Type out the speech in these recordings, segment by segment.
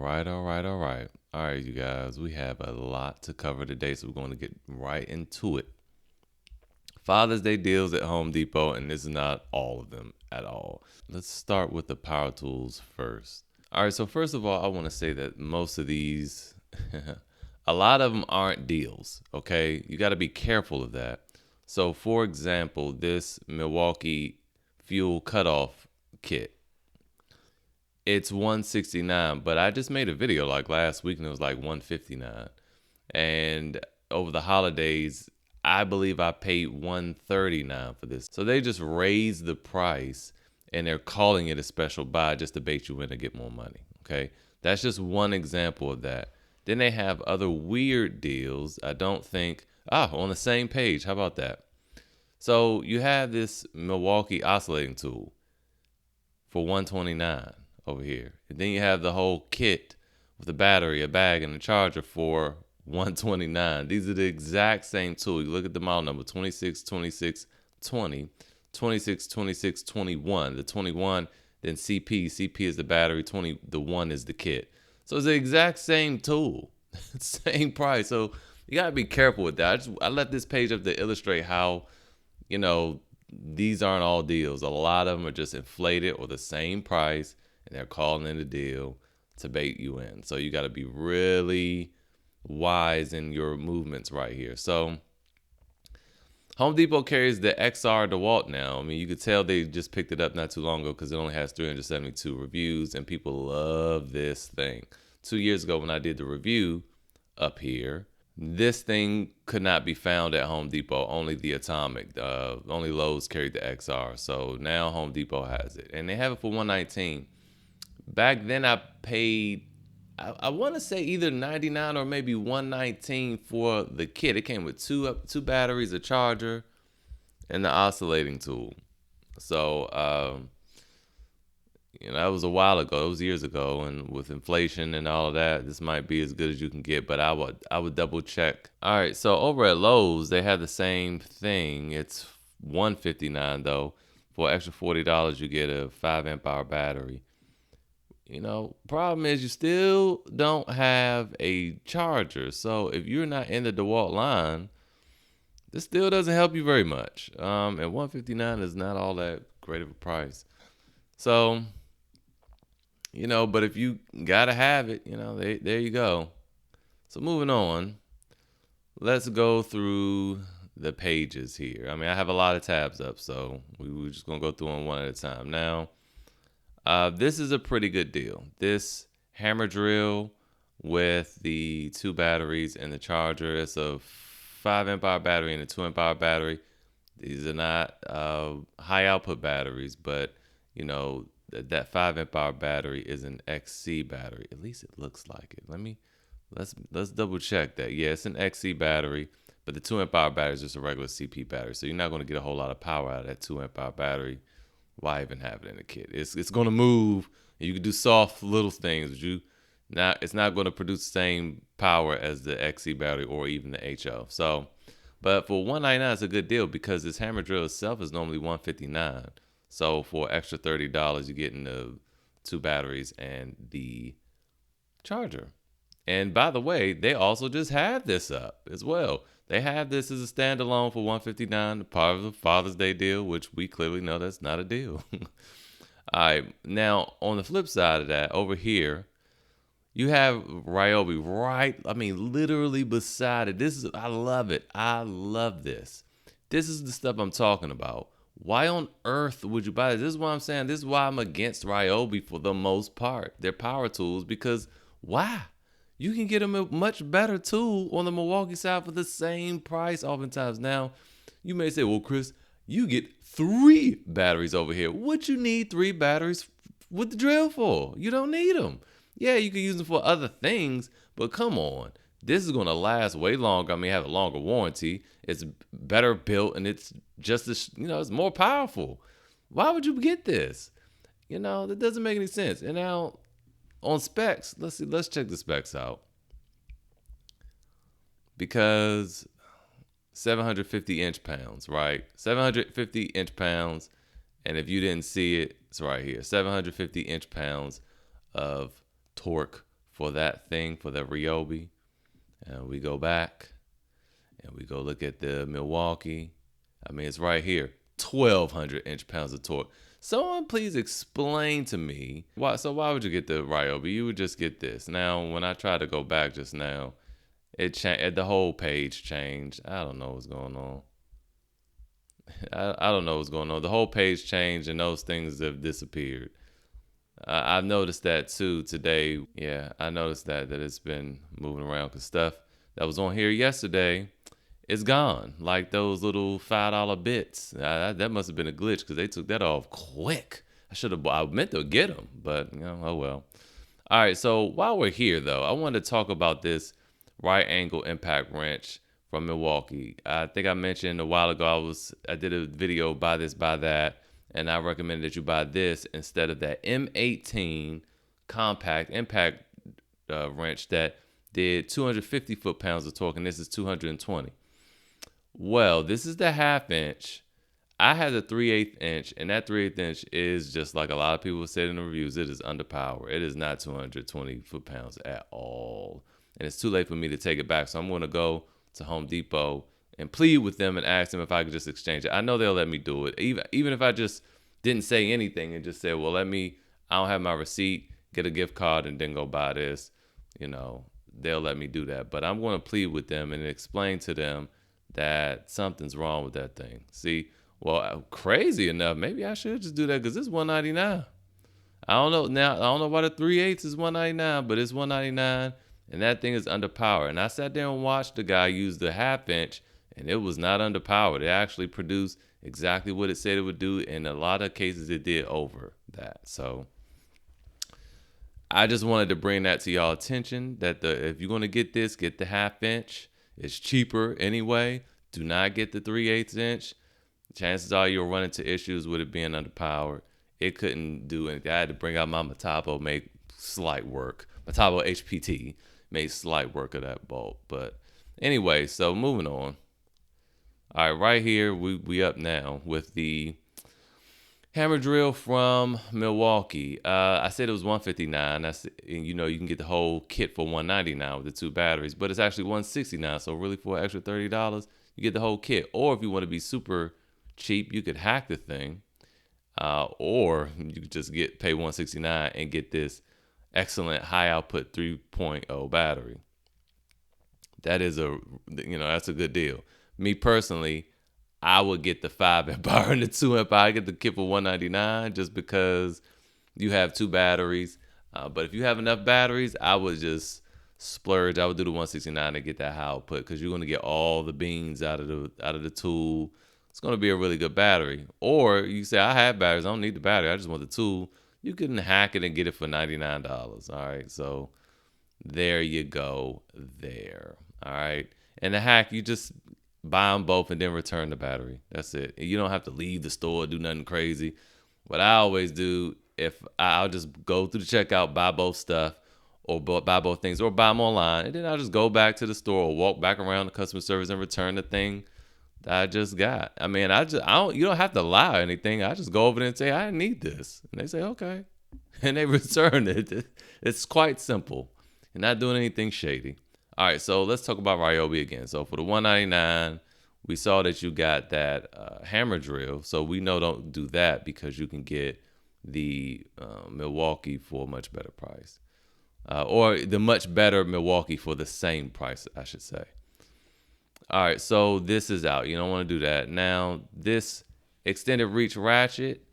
All right, you guys, we have a lot to cover today, so we're going to get right into it. Father's Day deals at Home Depot, and this is not all of them at all. Let's start with the power tools first. All right, so first of all, I want to say that most of these, a lot of them aren't deals, okay? You got to be careful of that. So, for example, this Milwaukee fuel cutoff kit, it's $169, but I just made a video like last week and it was like $159. And over the holidays, I believe I paid $139 for this. So they just raised the price and they're calling it a special buy just to bait you in to get more money. Okay, that's just one example of that. Then they have other weird deals. I don't think, on the same page. How about that? So you have this Milwaukee oscillating tool for $129 over here. And then you have the whole kit with the battery, a bag, and a charger for $129. These are the exact same tool. You look at the model number 262620, 262621. The 21, then CP. CP is the battery. The 1 is the kit. So it's the exact same tool, same price. So you gotta be careful with that. I left this page up to illustrate how, these aren't all deals. A lot of them are just inflated or the same price, and they're calling it a deal to bait you in. So you got to be really wise in your movements right here. So Home Depot carries the XR Dewalt now. I mean, you could tell they just picked it up not too long ago because it only has 372 reviews, and people love this thing. 2 years ago when I did the review up here, this thing could not be found at Home Depot, only the Atomic. Only Lowe's carried the XR. So now Home Depot has it. And they have it for $119. Back then I paid, I want to say either $99 or maybe $119 for the kit. It came with two batteries, a charger, and the oscillating tool. So, that was a while ago. It was years ago, and with inflation and all of that, this might be as good as you can get. But I would double check. All right, so over at Lowe's, they have the same thing. It's $159 though. For an extra $40, you get a 5-amp-hour battery. Problem is you still don't have a charger. So if you're not in the Dewalt line, this still doesn't help you very much. And $159 is not all that great of a price. So, but if you gotta have it, there you go. So moving on, let's go through the pages here. I mean, I have a lot of tabs up, so we're just gonna go through them one at a time. Now, this is a pretty good deal. This hammer drill with the 2 batteries and the charger. It's a 5-amp-hour battery and a 2-amp-hour battery. These are not high output batteries, but that 5-amp-hour battery is an XC battery. At least it looks like it. Let's double check that. Yeah, it's an XC battery, but the 2-amp-hour battery is just a regular CP battery. So you're not going to get a whole lot of power out of that 2-amp-hour battery. Why even have it in a kit? It's going to move. You can do soft little things, but it's not going to produce the same power as the XC battery or even the HO. So, but for $199, it's a good deal because this hammer drill itself is normally $159. So for extra $30, you're getting the 2 batteries and the charger. And by the way, they also just have this up as well. They have this as a standalone for $159, part of the Father's Day deal, which we clearly know that's not a deal. All right, now on the flip side of that, over here, you have Ryobi literally beside it. I love it. I love this. This is the stuff I'm talking about. Why on earth would you buy this? This is what I'm saying. This is why I'm against Ryobi for the most part. They're power tools because why? You can get a much better tool on the Milwaukee side for the same price oftentimes. Now, you may say, well, Chris, you get 3 batteries over here. What you need 3 batteries with the drill for? You don't need them. Yeah, you can use them for other things, but come on. This is going to last way longer. I mean, have a longer warranty. It's better built, and it's just as, it's more powerful. Why would you get this? That doesn't make any sense. And now, on specs, let's check the specs out. Because 750 inch-pounds, right? 750 inch-pounds, and if you didn't see it, it's right here. 750 inch-pounds of torque for that thing, for the Ryobi. And we go back and we go look at the Milwaukee. I mean, it's right here, 1,200 inch-pounds of torque. Someone please explain to me why. So why would you get the Ryobi? You would just get this. Now, when I tried to go back just now, it changed. The whole page changed. I don't know what's going on. I don't know what's going on. The whole page changed, and those things have disappeared. I've noticed that too today. Yeah, I noticed that it's been moving around because stuff that was on here yesterday is gone. Like those little $5 bits. That must have been a glitch because they took that off quick. I meant to get them, but oh well. All right, so while we're here though, I wanted to talk about this right angle impact wrench from Milwaukee. I think I mentioned a while ago I did a video buy this, buy that. And I recommend that you buy this instead of that M18 compact impact wrench that did 250 foot-pounds of torque, and this is 220. Well, this is the 1/2 inch. I had the 3/8 inch, and that 3/8 inch is just like a lot of people said in the reviews, it is underpowered. It is not 220 foot-pounds at all. And it's too late for me to take it back, so I'm going to go to Home Depot and plead with them and ask them if I could just exchange it. I know they'll let me do it. Even if I just didn't say anything and just said, well, I don't have my receipt, get a gift card, and then go buy this, they'll let me do that. But I'm going to plead with them and explain to them that something's wrong with that thing. See, well, crazy enough, maybe I should just do that because it's $199. I don't know now. I don't know why the 3/8 is $199, but it's $199, and that thing is underpowered. And I sat there and watched the guy use the 1/2 inch, and it was not underpowered. It actually produced exactly what it said it would do. In a lot of cases, it did over that. So I just wanted to bring that to y'all attention that if you're going to get this, get the 1/2 inch. It's cheaper anyway. Do not get the 3/8 inch. Chances are you'll run into issues with it being underpowered. It couldn't do anything. I had to bring out my Metabo, make slight work. Metabo Hpt made slight work of that bolt. But anyway, so moving on. All right, right here, we up now with the hammer drill from Milwaukee. I said it was $159. You can get the whole kit for $199 with the 2 batteries, but it's actually $169. So really, for an extra $30, you get the whole kit. Or if you want to be super cheap, you could hack the thing, or you could just pay $169 and get this excellent high output 3.0 battery. That is that's a good deal. Me personally, I would get the 5 amp hour and the 2 amp hour. I get the kit for $199 just because you have 2 batteries. But if you have enough batteries, I would just splurge. I would do the $169 to get that high output because you're going to get all the beans out of the tool. It's going to be a really good battery. Or you say, I have batteries. I don't need the battery. I just want the tool. You can hack it and get it for $99. All right. So there you go there. All right. And the hack, you just buy them both and then return the battery. That's it. You don't have to leave the store, do nothing crazy. What I always do, I'll just go through the checkout, buy both stuff, or buy both things, or buy them online, and then I'll just go back to the store or walk back around the customer service and return the thing that I just got. I mean, you don't have to lie or anything. I just go over there and say, I need this. And they say, okay. And they return it. It's quite simple. You're not doing anything shady. All right, so let's talk about Ryobi again. So for the $199, we saw that you got that hammer drill. So we know don't do that because you can get the Milwaukee for a much better price. Or the much better Milwaukee for the same price, I should say. All right, so this is out. You don't want to do that. Now, this extended reach ratchet,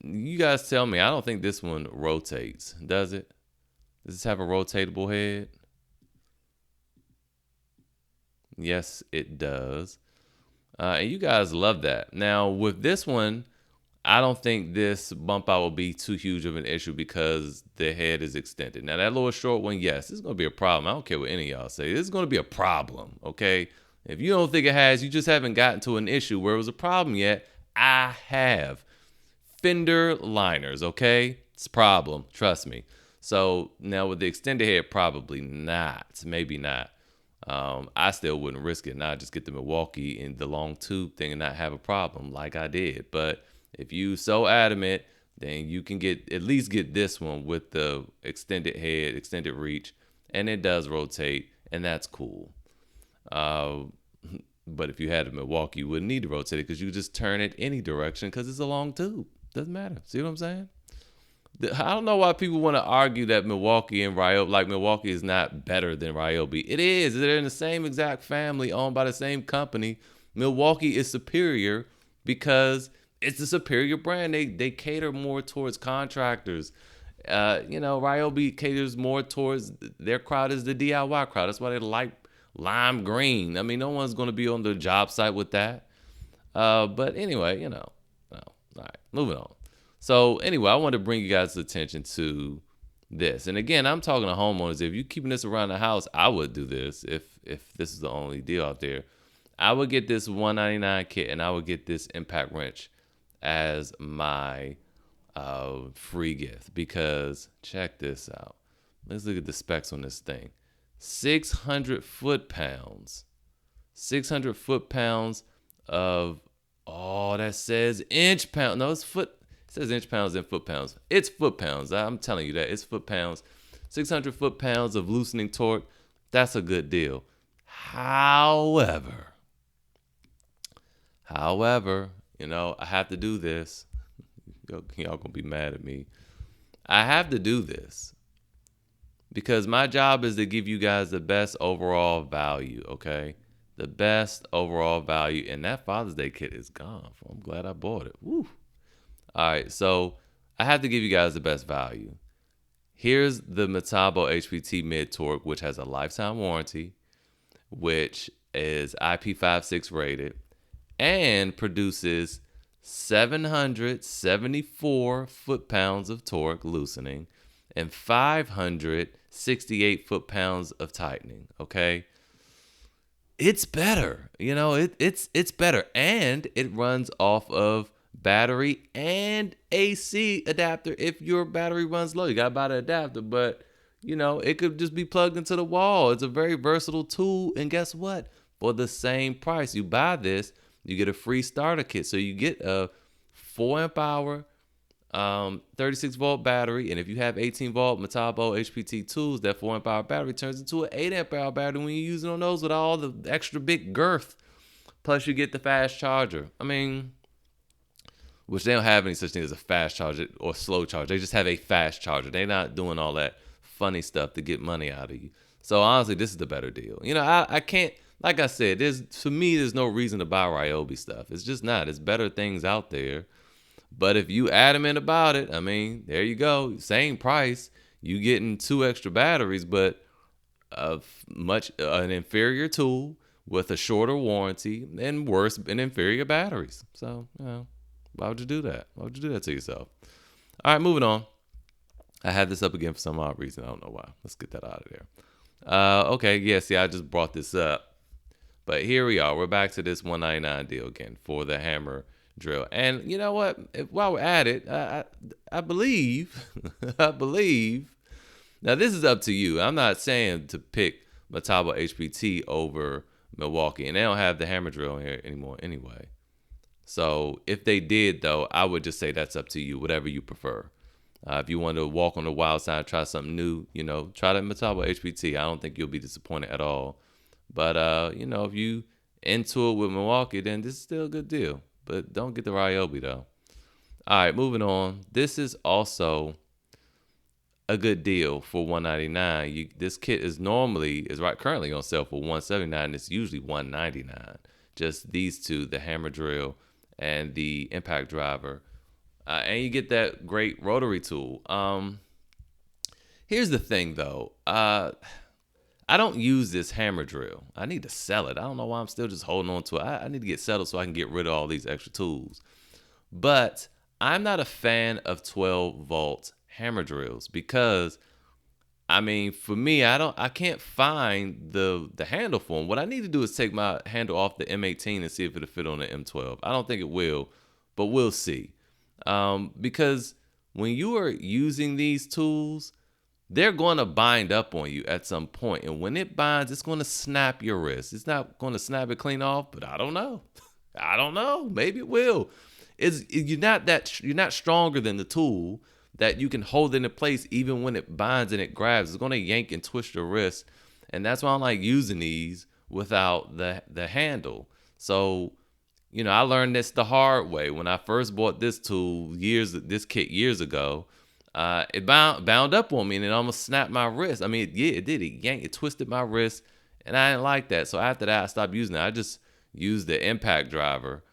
you guys tell me. I don't think this one rotates, does it? Does this have a rotatable head? Yes, it does. And you guys love that. Now, with this one, I don't think this bump out will be too huge of an issue because the head is extended. Now, that little short one, yes, it's going to be a problem. I don't care what any of y'all say. This is going to be a problem, okay? If you don't think it has, you just haven't gotten to an issue where it was a problem yet. I have. Fender liners, okay? It's a problem. Trust me. So, now with the extended head, probably not. Maybe not. I still wouldn't risk it. Not just get the Milwaukee in the long tube thing and not have a problem like I did. But if you so adamant then you can at least get this one with the extended head, extended reach, and it does rotate, and that's cool. But if you had a Milwaukee, you wouldn't need to rotate it because you just turn it any direction because it's a long tube. Doesn't matter. See what I'm saying? I don't know why people want to argue that Milwaukee and Ryobi, like Milwaukee is not better than Ryobi. It is. They're in the same exact family, owned by the same company. Milwaukee is superior because it's a superior brand. They cater more towards contractors. Ryobi caters more towards their crowd is the DIY crowd. That's why they like lime green. I mean, no one's going to be on the job site with that. But anyway, All right, moving on. So anyway, I want to bring you guys' attention to this. And again, I'm talking to homeowners. If you're keeping this around the house, I would do this if this is the only deal out there. I would get this $199 kit, and I would get this impact wrench as my free gift, because check this out. Let's look at the specs on this thing. 600 foot-pounds. 600 foot-pounds of, that says inch-pound. No, it's foot. It says inch-pounds and foot-pounds. It's foot-pounds. I'm telling you that. It's foot-pounds. 600 foot-pounds of loosening torque. That's a good deal. However, I have to do this. Y'all gonna be mad at me. I have to do this because my job is to give you guys the best overall value, okay? The best overall value. And that Father's Day kit is gone. I'm glad I bought it. Woo. All right, so I have to give you guys the best value. Here's the Metabo Hpt Mid Torque, which has a lifetime warranty, which is IP56 rated, and produces 774 foot-pounds of torque loosening and 568 foot-pounds of tightening, okay? It's better. It's better. And it runs off of battery and AC adapter. If your battery runs low, you got to buy the adapter, but it could just be plugged into the wall. It's a very versatile tool. And guess what? For the same price, you buy this, you get a free starter kit. So you get a 4-amp hour, 36 volt battery. And if you have 18 volt Metabo HPT tools, that 4-amp hour battery turns into an 8-amp hour battery when you're using on those with all the extra big girth. Plus you get the fast charger. Which they don't have any such thing as a fast charger or slow charger. They just have a fast charger. They're not doing all that funny stuff to get money out of you. So honestly, this is the better deal. I can't, like I said, for me, there's no reason to buy Ryobi stuff. It's just not. There's better things out there. But if you adamant about it, there you go. Same price. You getting 2 extra batteries, but an inferior tool with a shorter warranty and worse and inferior batteries. So, why would you do that? Why would you do that to yourself? All right, moving on. I had this up again for some odd reason. I don't know why. Let's get that out of there. Okay, yeah, see, I just brought this up. But here we are. We're back to this $199 deal again for the hammer drill. And you know what? While we're at it, I believe, now this is up to you. I'm not saying to pick Metabo HPT over Milwaukee. And they don't have the hammer drill in here anymore anyway. So if they did, though, I would just say that's up to you, whatever you prefer. If you want to walk on the wild side, try something new, try the Metabo HPT. I don't think you'll be disappointed at all. But, if you into it with Milwaukee, then this is still a good deal. But don't get the Ryobi, though. All right, moving on. This is also a good deal for $199. This kit is currently on sale for $179. It's usually $199. Just these two, the hammer drill and the impact driver. And you get that great rotary tool. Here's the thing, though. I don't use this hammer drill. I need to sell it. I don't know why I'm still just holding on to it. I need to get settled so I can get rid of all these extra tools. But I'm not a fan of 12 volt hammer drills because, for me, I can't find the handle for them. What I need to do is take my handle off the M18 and see if it'll fit on the M12. I don't think it will, but we'll see. Because when you are using these tools, they're going to bind up on you at some point. And when it binds, it's going to snap your wrist. It's not going to snap it clean off, but I don't know. Maybe it will. you're not stronger than the tool that you can hold it in place even when it binds and it grabs. It's gonna yank and twist your wrist, and that's why I like using these without the handle. So, I learned this the hard way when I first bought this kit years ago. It bound up on me and it almost snapped my wrist. I mean, it did. It twisted my wrist, and I didn't like that. So after that, I stopped using it. I just used the impact driver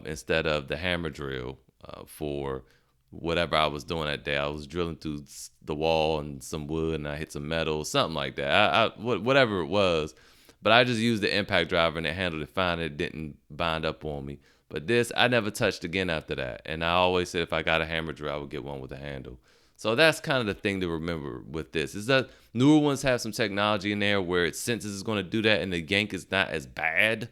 instead of the hammer drill for whatever I was doing that day. I was drilling through the wall and some wood, and I hit some metal, something like that. Whatever it was, but I just used the impact driver and it handled it fine. It didn't bind up on me. But this, I never touched again after that. And I always said if I got a hammer drill, I would get one with a handle. So that's kind of the thing to remember with this, is that newer ones have some technology in there where it senses it's going to do that and the yank is not as bad.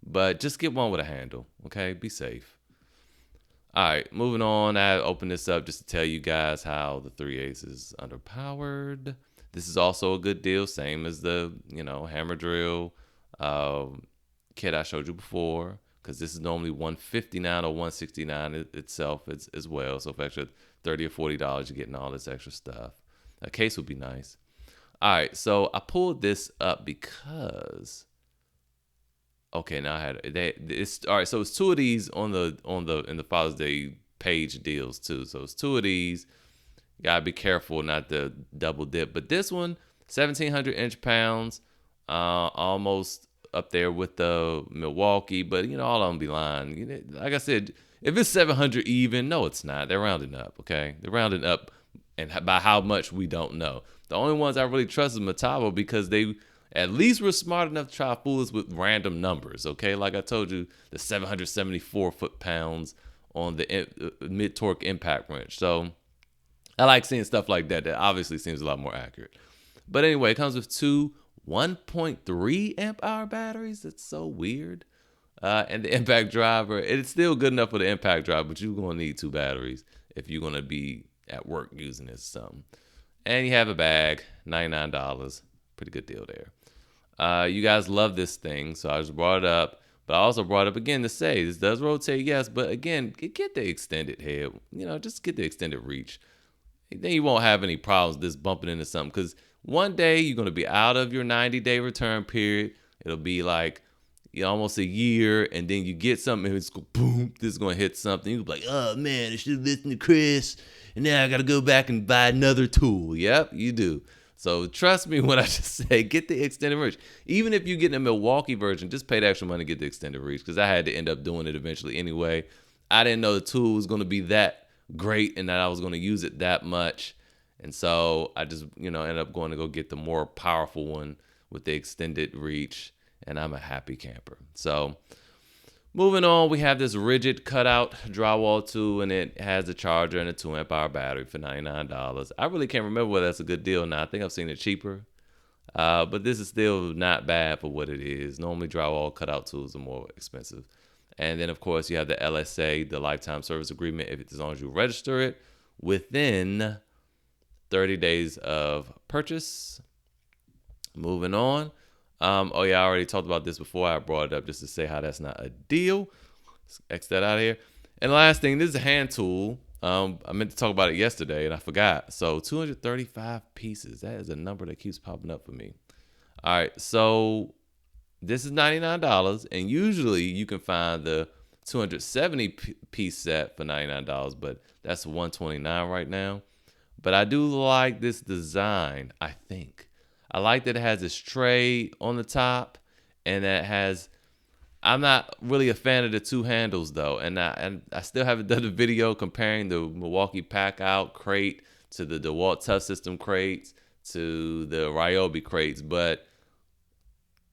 But just get one with a handle, okay? Be safe. All right, moving on. I opened this up just to tell you guys how the 3/8 is underpowered. This is also a good deal, same as the hammer drill kit I showed you before, because this is normally $159 or $169 itself as well. So for extra $30 or $40, you're getting all this extra stuff. A case would be nice. All right, so I pulled this up because. Okay, now I had it's all right. So it's two of these in the Father's Day page deals too. So it's two of these. You gotta be careful not to double dip. But this one, 1,700 inch-pounds, almost up there with the Milwaukee. But all of them be lying. Like I said, if it's 700 even, no, it's not. They're rounding up. Okay, they're rounding up, and by how much we don't know. The only ones I really trust is Metabo, because they at least were smart enough to try to fool us with random numbers, okay? Like I told you, the 774 foot-pounds on the Mid Torque impact wrench. So I like seeing stuff like that. That obviously seems a lot more accurate. But anyway, it comes with two 1.3 amp hour batteries. That's so weird. And the impact driver, it's still good enough for the impact driver, but you're going to need two batteries if you're going to be at work using this or something. And you have a bag, $99. Pretty good deal there. You guys love this thing, so I just brought it up. But I also brought it up again to say this does rotate, yes, but again, get the extended head. Just get the extended reach. Then you won't have any problems with this bumping into something, because one day you're going to be out of your 90-day return period. It'll be like almost a year, and then you get something, and it's go boom, this is going to hit something. You'll be like, oh man, I should have listened to Chris, and now I got to go back and buy another tool. Yep, you do. So trust me when I just say get the extended reach. Even if you get a Milwaukee version, just pay the extra money to get the extended reach, because I had to end up doing it eventually anyway. I didn't know the tool was going to be that great and that I was going to use it that much. And so I just, ended up going to go get the more powerful one with the extended reach, and I'm a happy camper. So moving on, we have this Ridgid Cutout drywall tool, and it has a charger and a 2 amp hour battery for $99. I really can't remember whether that's a good deal now. I think I've seen it cheaper, but this is still not bad for what it is. Normally drywall cutout tools are more expensive. And then of course you have the LSA, the lifetime service agreement, as long as you register it within 30 days of purchase. Moving on. Oh yeah, I already talked about this before. I brought it up just to say how that's not a deal. Let's X that out of here. And the last thing, this is a hand tool. I meant to talk about it yesterday and I forgot. So 235 pieces. That is a number that keeps popping up for me. All right, so this is $99, and usually you can find the 270 piece set for $99, but that's $129 right now. But I do like this design, I think. I like that it has this tray on the top, and that has, I'm not really a fan of the two handles though. And I still haven't done a video comparing the Milwaukee Pack Out crate to the Dewalt Touch System crates to the Ryobi crates, but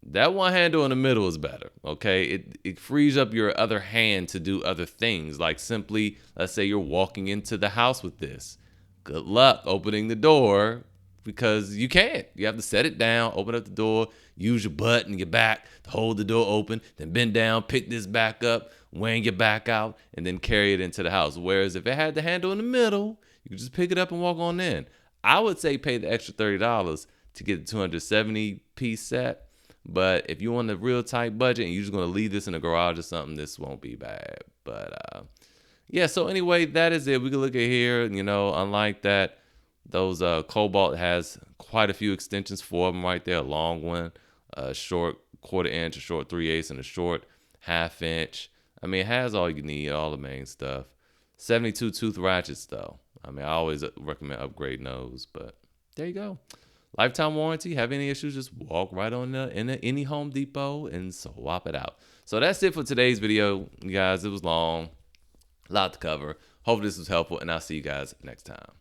that one handle in the middle is better, okay? It frees up your other hand to do other things, like simply, let's say you're walking into the house with this. Good luck opening the door, because you can't. You have to set it down, open up the door, use your butt and your back to hold the door open, then bend down, pick this back up, wang your back out, and then carry it into the house. Whereas if it had the handle in the middle, you could just pick it up and walk on in. I would say pay the extra $30 to get the 270 piece set. But if you want a real tight budget and you're just going to leave this in the garage or something, this won't be bad. But Yeah, so anyway, that is it. We can look at here, you know, unlike that, those Cobalt has quite a few extensions, 4 of them right there, a long one, a short 1/4 inch, a short 3/8, and a short 1/2 inch. I mean, it has all you need, all the main stuff. 72 tooth ratchets though. I mean, I always recommend upgrading those, but there you go. Lifetime warranty. Have any issues, just walk right on in any Home Depot and swap it out. So that's it for today's video, you guys. It was long, a lot to cover. Hope this was helpful, and I'll see you guys next time.